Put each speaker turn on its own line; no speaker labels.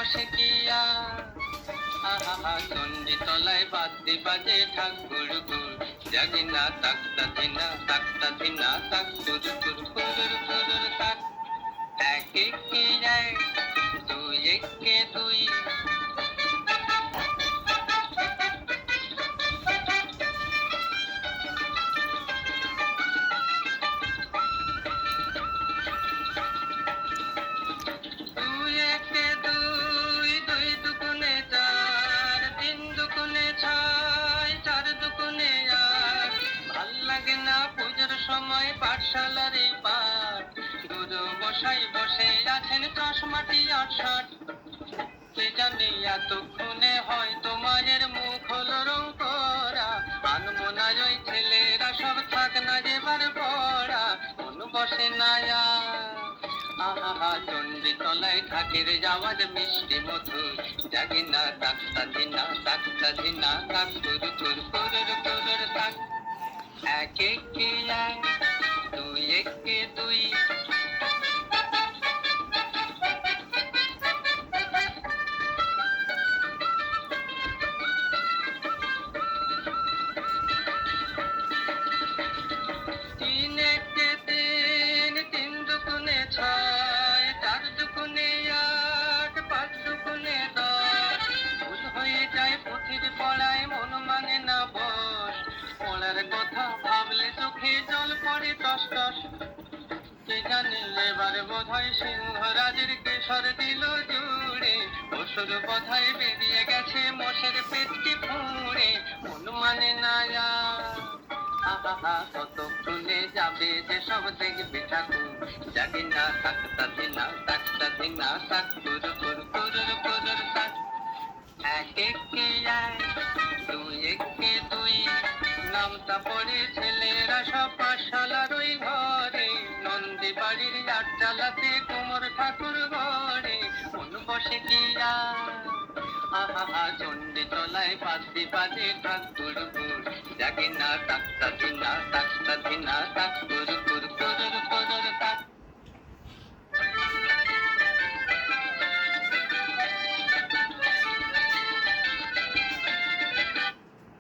বসে কি আহা চণ্ডী তলায় বাদ্যি বাজে ঠাকুর গুর জাগি না তাক্তা ধিনা তাক তুর তুর কুরুর কুরুর তাক এক একে এক দুই একে দুই দুই একে দুই দুই দুগুণে চার তিন দুগুণে ছয় চার দুগুণে আট ভাল লাগে না পুজোর সময় পাঠশালার এই পাঠ গুরু মশাই বসে আছেন চশমাটি 68 কে জানি এতক্ষণে হয়তো মায়ের মুখ হলো রং করা আনমনায় ওই ছেলেরা সব থাক না যেবার পড়া কোন বসে না আহা চণ্ডী তলায় ঢাকের যাওয়ার মিষ্টি মধুর জাগি না তাক্তা ধিনা তাক তুর তুর কুরুর কুরুর তাক এক একে এক দুই একে দুই তিন একে তিন তিন দুগুণে ছয় চার দুগুণে আট পাঁচ দুগুণে 10 ভুল হয়ে যায় পুঁথির পড়ায় মন মানে না বস পড়ার কথা ভাবলে চোখে জল পড়ে টস টস কে জানে এবার বোধহয় সিংহরাজের কেশর দিল জুড়ে অসুর বোধহয় বেরিয়ে গেছে মোষের পেটটি ফুঁড়ে মন মানে না আহা কতক্ষণে যাবে যে সব দেখবে ঠাকুর জাগি না তাক্তা ধিনা তাক তুর তুর কুরুর কুরুর তাক এক একে এক দুই একে দুই নামটা পড়ে ছেলেরা সব পাঠশালার ওই ঘরে নন্দী বাড়ির আটচালাতে কুমোর ঠাকুর ঘরে কোন বসে কি আহা চণ্ডী তলায় বাদ্যি বাজে ঠাকুর গুর জাগি না তাক্তা ধিনা তাক তুর তুর কুরুর কুরুর তাক